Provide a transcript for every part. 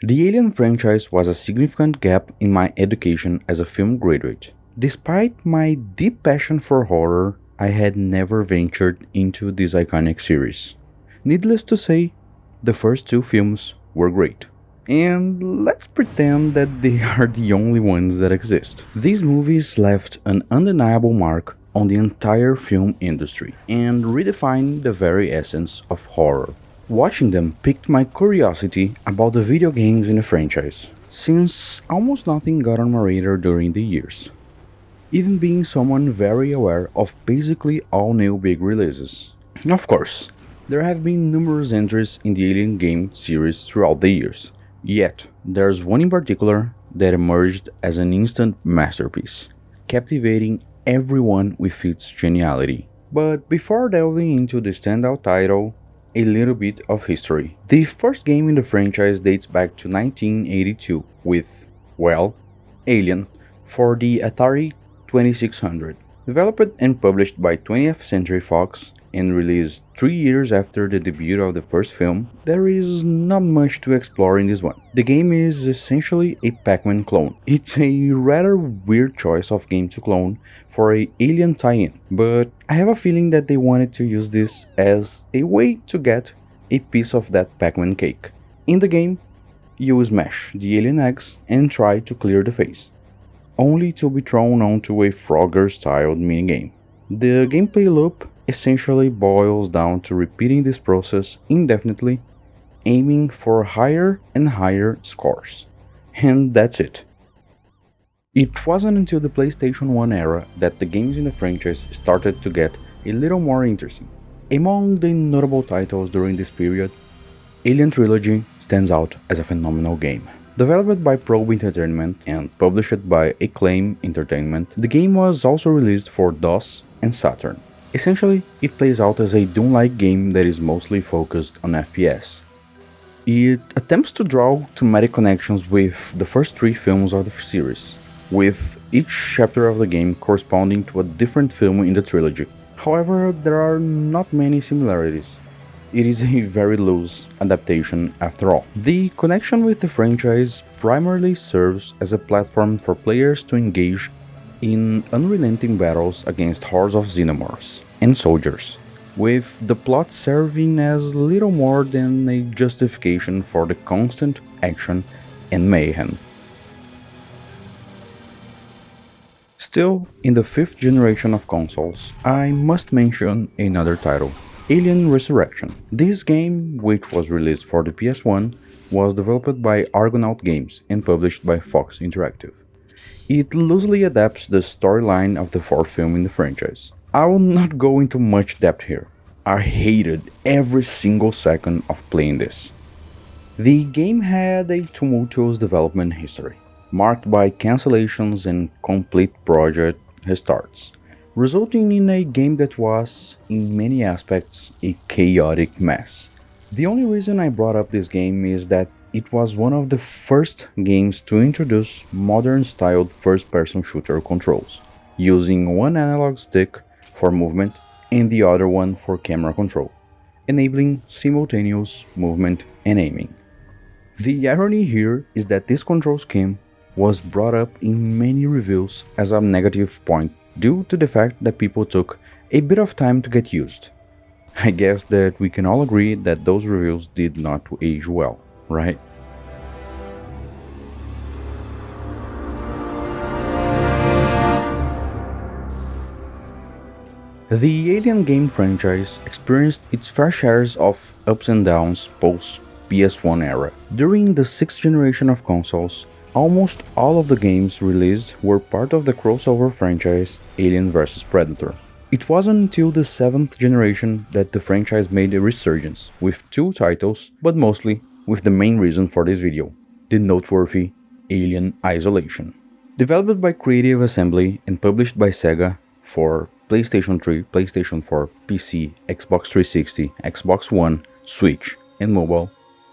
The Alien franchise was a significant gap in my education as a film graduate. Despite my deep passion for horror, I had never ventured into this iconic series. Needless to say, the first two films were great. And let's pretend that they are the only ones that exist. These movies left an undeniable mark on the entire film industry and redefined the very essence of horror. Watching them piqued my curiosity about the video games in the franchise, since almost nothing got on my radar during the years, even being someone very aware of basically all new big releases. Of course, there have been numerous entries in the Alien game series throughout the years, yet there's one in particular that emerged as an instant masterpiece, captivating everyone with its geniality. But before delving into the standout title, a little bit of history. The first game in the franchise dates back to 1982 with, well, Alien for the Atari 2600. Developed and published by 20th Century Fox and released 3 years after the debut of the first film, there is not much to explore in this one. The game is essentially a Pac-Man clone. It's a rather weird choice of game to clone for a Alien tie-in, but I have a feeling that they wanted to use this as a way to get a piece of that Pac-Man cake. In the game, you smash the alien eggs and try to clear the face, only to be thrown onto a Frogger-styled minigame. The gameplay loop essentially boils down to repeating this process indefinitely, aiming for higher and higher scores. And that's it. It wasn't until the PlayStation 1 era that the games in the franchise started to get a little more interesting. Among the notable titles during this period, Alien Trilogy stands out as a phenomenal game. Developed by Probe Entertainment and published by Acclaim Entertainment, the game was also released for DOS and Saturn. Essentially, it plays out as a Doom-like game that is mostly focused on FPS. It attempts to draw thematic connections with the first three films of the series, with each chapter of the game corresponding to a different film in the trilogy. However, there are not many similarities. It is a very loose adaptation after all. The connection with the franchise primarily serves as a platform for players to engage in unrelenting battles against hordes of xenomorphs and soldiers, with the plot serving as little more than a justification for the constant action and mayhem. Still, in the fifth generation of consoles, I must mention another title, Alien Resurrection. This game, which was released for the PS1, was developed by Argonaut Games and published by Fox Interactive. It loosely adapts the storyline of the fourth film in the franchise. I will not go into much depth here. I hated every single second of playing this. The game had a tumultuous development history, marked by cancellations and complete project restarts, resulting in a game that was, in many aspects, a chaotic mess. The only reason I brought up this game is that it was one of the first games to introduce modern-styled first-person shooter controls, using one analog stick for movement and the other one for camera control, enabling simultaneous movement and aiming. The irony here is that this control scheme was brought up in many reviews as a negative point due to the fact that people took a bit of time to get used. I guess that we can all agree that those reviews did not age well, right? The Alien game franchise experienced its fair shares of ups and downs post PS1 era. During the sixth generation of consoles, almost all of the games released were part of the crossover franchise Alien vs Predator. It wasn't until the seventh generation that the franchise made a resurgence, with two titles, but mostly with the main reason for this video, the noteworthy Alien Isolation. Developed by Creative Assembly and published by Sega for PlayStation 3, PlayStation 4, PC, Xbox 360, Xbox One, Switch, and mobile,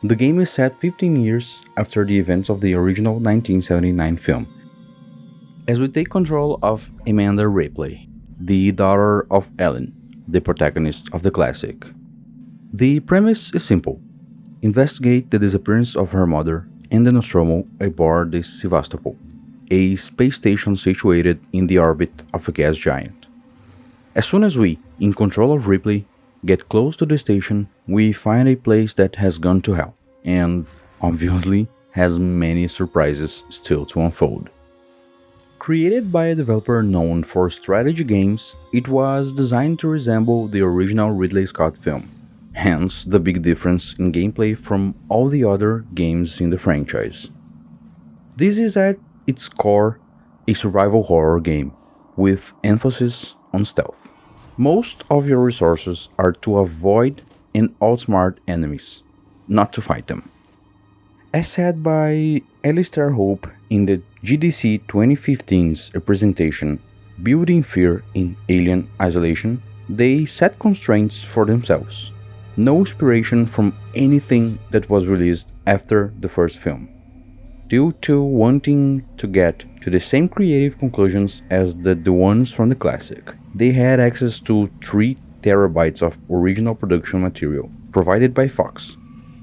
the game is set 15 years after the events of the original 1979 film. As we take control of Amanda Ripley, the daughter of Ellen, the protagonist of the classic. The premise is simple. Investigate the disappearance of her mother and the Nostromo aboard the Sevastopol, a space station situated in the orbit of a gas giant. As soon as we, in control of Ripley, get close to the station, we find a place that has gone to hell, and obviously has many surprises still to unfold. Created by a developer known for strategy games, it was designed to resemble the original Ridley Scott film, hence the big difference in gameplay from all the other games in the franchise. This is at its core a survival horror game, with emphasis on stealth. Most of your resources are to avoid and outsmart enemies, not to fight them. As said by Alistair Hope in the GDC 2015's presentation, Building Fear in Alien Isolation, they set constraints for themselves. No inspiration from anything that was released after the first film, due to wanting to get to the same creative conclusions as the ones from the classic. They had access to 3 terabytes of original production material provided by Fox,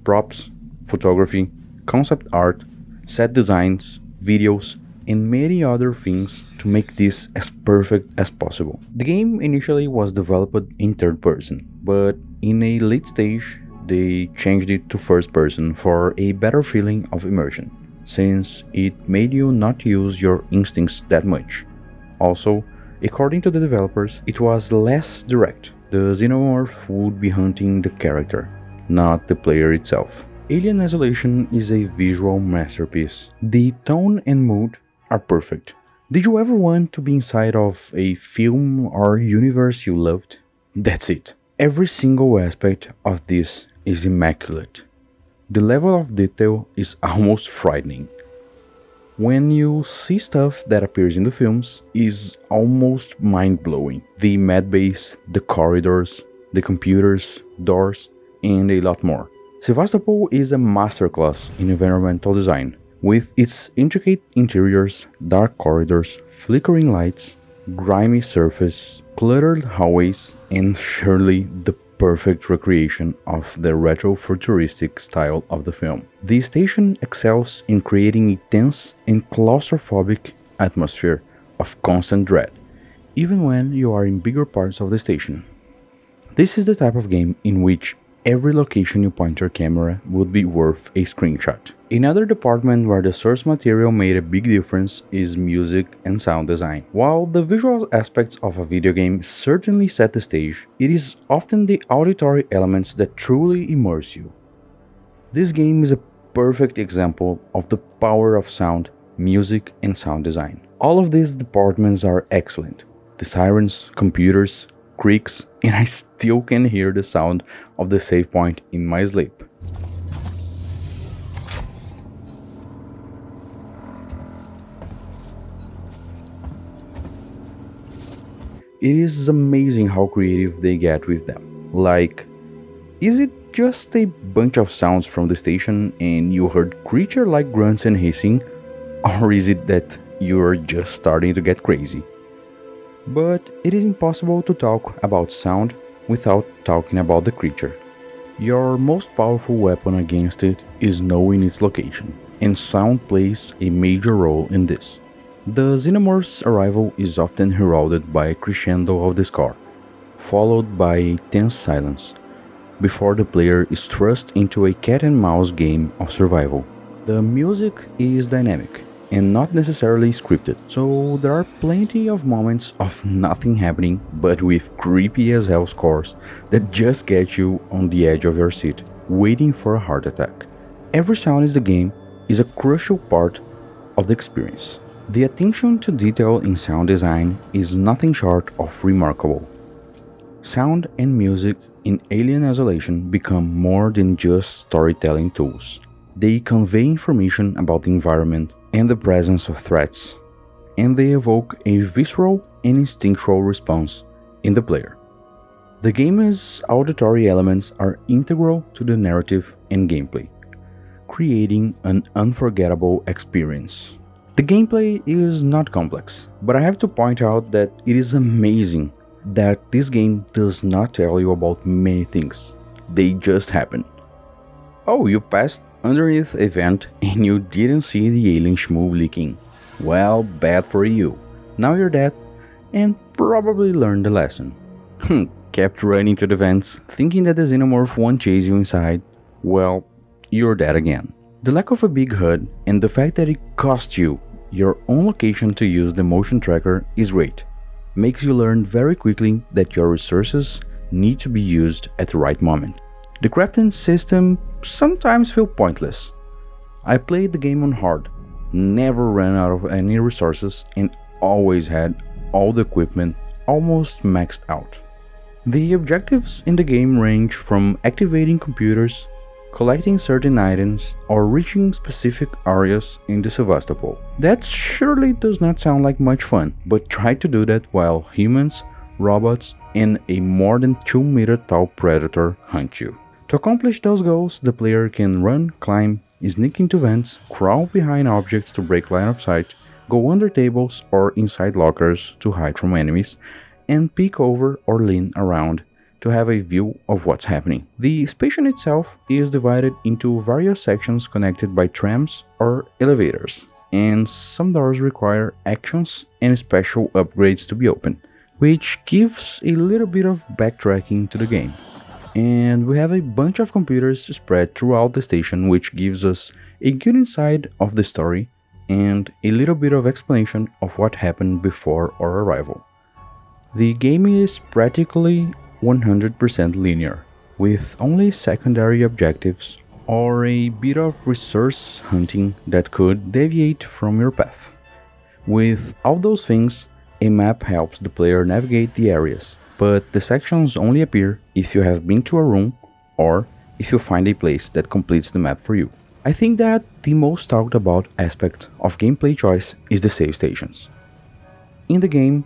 props, photography, concept art, set designs, videos, and many other things to make this as perfect as possible. The game initially was developed in third person, but in a late stage they changed it to first person for a better feeling of immersion, since it made you not use your instincts that much. Also, according to the developers, it was less direct. The xenomorph would be hunting the character, not the player itself. Alien Isolation is a visual masterpiece. The tone and mood are perfect. Did you ever want to be inside of a film or universe you loved? That's it. Every single aspect of this is immaculate. The level of detail is almost frightening. When you see stuff that appears in the films, is almost mind-blowing. The med base, the corridors, the computers, doors, and a lot more. Sevastopol is a masterclass in environmental design, with its intricate interiors, dark corridors, flickering lights, grimy surface, cluttered hallways, and surely the perfect recreation of the retro-futuristic style of the film. The station excels in creating a tense and claustrophobic atmosphere of constant dread, even when you are in bigger parts of the station. This is the type of game in which every location you point your camera would be worth a screenshot. Another department where the source material made a big difference is music and sound design. While the visual aspects of a video game certainly set the stage, it is often the auditory elements that truly immerse you. This game is a perfect example of the power of sound, music, and sound design. All of these departments are excellent. The sirens, computers, creaks, and I still can hear the sound of the save point in my sleep. It is amazing how creative they get with them. Like, is it just a bunch of sounds from the station and you heard creature-like grunts and hissing, or is it that you're just starting to get crazy? But it is impossible to talk about sound without talking about the creature. Your most powerful weapon against it is knowing its location, and sound plays a major role in this. The xenomorph's arrival is often heralded by a crescendo of the score, followed by a tense silence, before the player is thrust into a cat-and-mouse game of survival. The music is dynamic and not necessarily scripted, so there are plenty of moments of nothing happening but with creepy as hell scores that just get you on the edge of your seat, waiting for a heart attack. Every sound in the game is a crucial part of the experience. The attention to detail in sound design is nothing short of remarkable. Sound and music in Alien Isolation become more than just storytelling tools. They convey information about the environment and the presence of threats, and they evoke a visceral and instinctual response in the player. The game's auditory elements are integral to the narrative and gameplay, creating an unforgettable experience. The gameplay is not complex, but I have to point out that it is amazing that this game does not tell you about many things. They just happen. Oh, you passed underneath a vent and you didn't see the alien schmoo leaking. Well, bad for you. Now you're dead, and probably learned the lesson. Kept running to the vents, thinking that the xenomorph won't chase you inside. Well, you're dead again. The lack of a big HUD and the fact that it costs you your own location to use the motion tracker is great. Makes you learn very quickly that your resources need to be used at the right moment. The crafting system sometimes feels pointless. I played the game on hard, never ran out of any resources, and always had all the equipment almost maxed out. The objectives in the game range from activating computers, collecting certain items, or reaching specific areas in the Sevastopol. That surely does not sound like much fun, but try to do that while humans, robots, and a more than 2-meter tall predator hunt you. To accomplish those goals, the player can run, climb, sneak into vents, crawl behind objects to break line of sight, go under tables or inside lockers to hide from enemies, and peek over or lean around to have a view of what's happening. The station itself is divided into various sections connected by trams or elevators, and some doors require actions and special upgrades to be opened, which gives a little bit of backtracking to the game. And we have a bunch of computers spread throughout the station, which gives us a good insight of the story and a little bit of explanation of what happened before our arrival. The game is practically 100% linear, with only secondary objectives or a bit of resource hunting that could deviate from your path. With all those things, a map helps the player navigate the areas, but the sections only appear if you have been to a room or if you find a place that completes the map for you. I think that the most talked about aspect of gameplay choice is the save stations. In the game,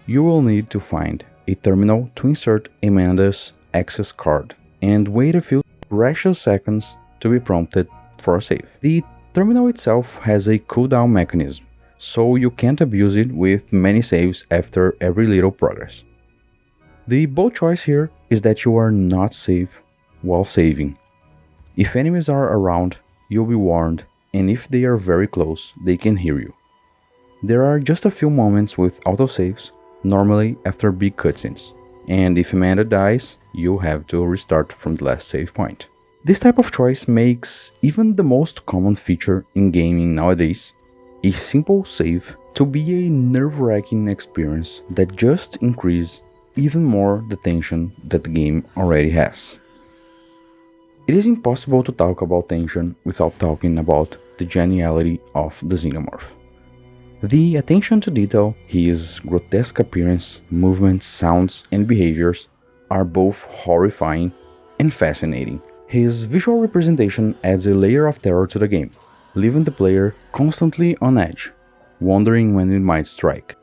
you will need to find a terminal to insert Amanda's access card and wait a few precious seconds to be prompted for a save. The terminal itself has a cooldown mechanism, so you can't abuse it with many saves after every little progress. The bold choice here is that you are not safe while saving. If enemies are around, you'll be warned, and if they are very close, they can hear you. There are just a few moments with autosaves, normally after big cutscenes, and if Amanda dies, you have to restart from the last save point. This type of choice makes even the most common feature in gaming nowadays, a simple save, to be a nerve-wracking experience that just increases even more the tension that the game already has. It is impossible to talk about tension without talking about the geniality of the xenomorph. The attention to detail, his grotesque appearance, movements, sounds, and behaviors are both horrifying and fascinating. His visual representation adds a layer of terror to the game, leaving the player constantly on edge, wondering when it might strike.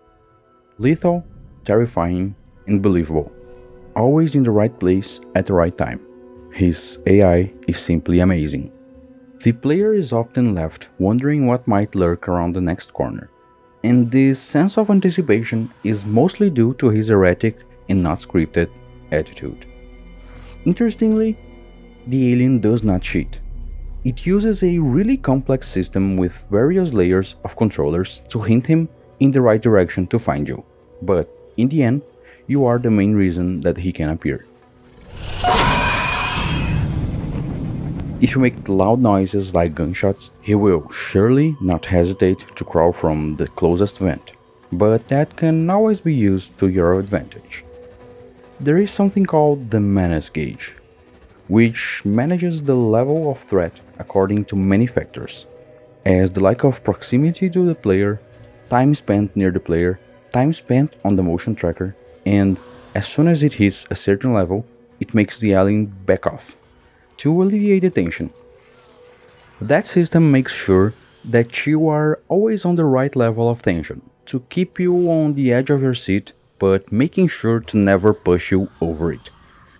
Lethal, terrifying, and believable, always in the right place at the right time. His AI is simply amazing. The player is often left wondering what might lurk around the next corner, and this sense of anticipation is mostly due to his erratic and not scripted attitude. Interestingly, the alien does not cheat. It uses a really complex system with various layers of controllers to hint him in the right direction to find you, but in the end, you are the main reason that he can appear. If you make loud noises like gunshots, he will surely not hesitate to crawl from the closest vent, but that can always be used to your advantage. There is something called the Manace Gauge, which manages the level of threat according to many factors, as the lack of proximity to the player, time spent near the player, time spent on the motion tracker, and as soon as it hits a certain level, it makes the alien back off to alleviate the tension. That system makes sure that you are always on the right level of tension, to keep you on the edge of your seat, but making sure to never push you over it,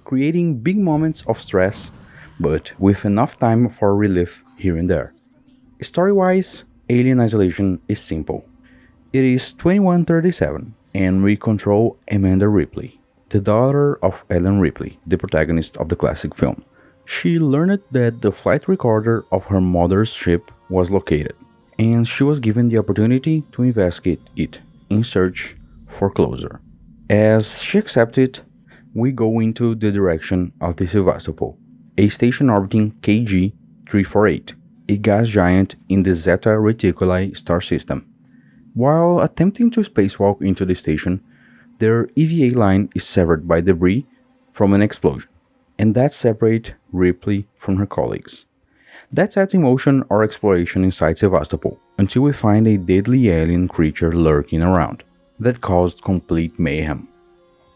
creating big moments of stress, but with enough time for relief here and there. Story-wise, Alien Isolation is simple. It is 2137, and we control Amanda Ripley, the daughter of Ellen Ripley, the protagonist of the classic film. She learned that the flight recorder of her mother's ship was located, and she was given the opportunity to investigate it in search for closure. As she accepts it, we go into the direction of the Sevastopol, a station orbiting KG 348, a gas giant in the Zeta Reticuli star system. While attempting to spacewalk into the station, their EVA line is severed by debris from an explosion, and that separates Ripley from her colleagues. That sets in motion our exploration inside Sevastopol until we find a deadly alien creature lurking around that caused complete mayhem.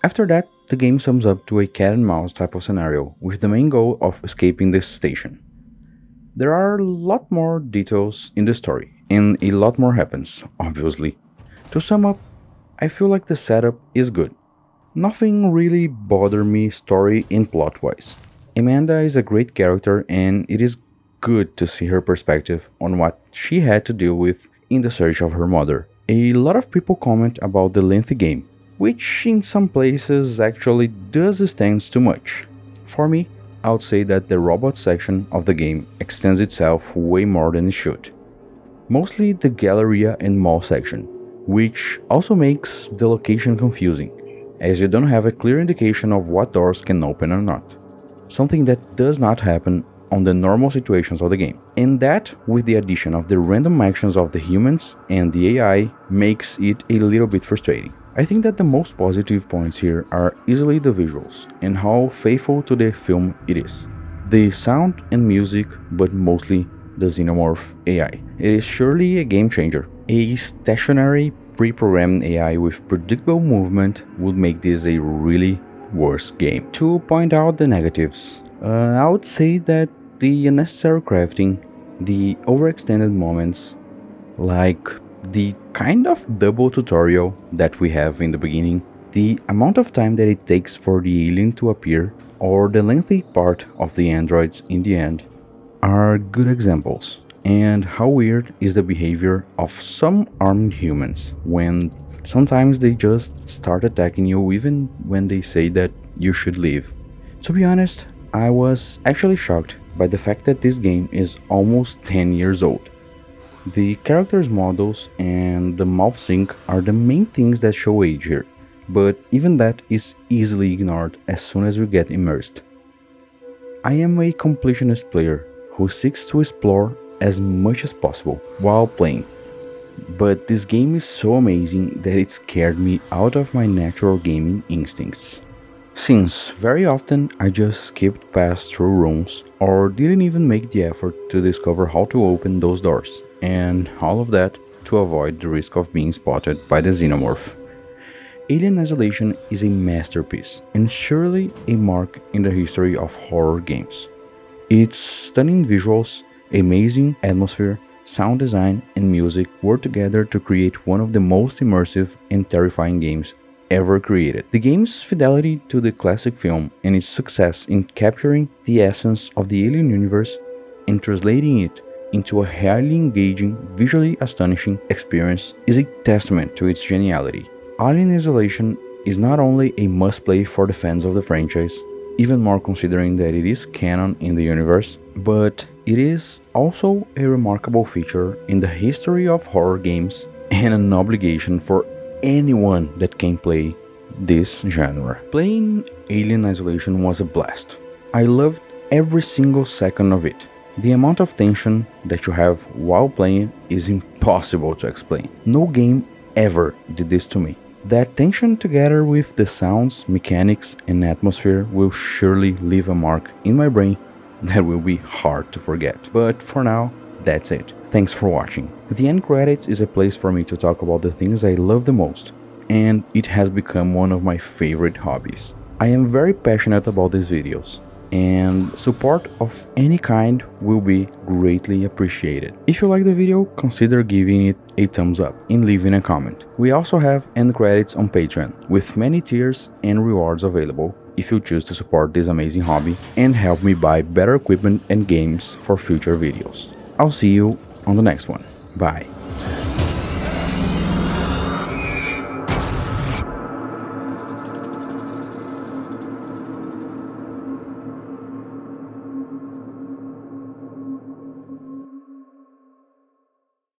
After that, the game sums up to a cat and mouse type of scenario with the main goal of escaping this station. There are a lot more details in the story, and a lot more happens, obviously. To sum up, I feel like the setup is good. Nothing really bothered me story and plot wise. Amanda is a great character, and it is good to see her perspective on what she had to deal with in the search of her mother. A lot of people comment about the lengthy game, which in some places actually does extend too much. For me, I would say that the robot section of the game extends itself way more than it should. Mostly the Galleria and Mall section, which also makes the location confusing, as you don't have a clear indication of what doors can open or not. Something that does not happen on the normal situations of the game. And that, with the addition of the random actions of the humans and the AI, makes it a little bit frustrating. I think that the most positive points here are easily the visuals and how faithful to the film it is. The sound and music, but mostly the Xenomorph AI. It is surely a game changer. A stationary, pre-programmed AI with predictable movement would make this a really worse game. To point out the negatives, I would say that the unnecessary crafting, the overextended moments, like the kind of double tutorial that we have in the beginning, the amount of time that it takes for the alien to appear, or the lengthy part of the androids in the end, are good examples. And how weird is the behavior of some armed humans when sometimes they just start attacking you even when they say that you should leave. To be honest, I was actually shocked by the fact that this game is almost 10 years old. The characters' models and the mouth sync are the main things that show age here, but even that is easily ignored as soon as we get immersed. I am a completionist player who seeks to explore as much as possible while playing, but this game is so amazing that it scared me out of my natural gaming instincts. Since very often I just skipped past through rooms or didn't even make the effort to discover how to open those doors, and all of that to avoid the risk of being spotted by the Xenomorph. Alien Isolation is a masterpiece and surely a mark in the history of horror games. Its stunning visuals, amazing atmosphere, sound design, and music work together to create one of the most immersive and terrifying games ever created. The game's fidelity to the classic film and its success in capturing the essence of the Alien universe and translating it into a highly engaging, visually astonishing experience is a testament to its geniality. Alien Isolation is not only a must-play for the fans of the franchise, even more considering that it is canon in the universe, but it is also a remarkable feature in the history of horror games and an obligation for anyone that can play this genre. Playing Alien Isolation was a blast. I loved every single second of it. The amount of tension that you have while playing is impossible to explain. No game ever did this to me. That tension together with the sounds, mechanics, and atmosphere will surely leave a mark in my brain that will be hard to forget. But for now, that's it. Thanks for watching. The end credits is a place for me to talk about the things I love the most, and it has become one of my favorite hobbies. I am very passionate about these videos, and support of any kind will be greatly appreciated. If you like the video, consider giving it a thumbs up and leaving a comment. We also have end credits on Patreon, with many tiers and rewards available if you choose to support this amazing hobby and help me buy better equipment and games for future videos. I'll see you on the next one. Bye.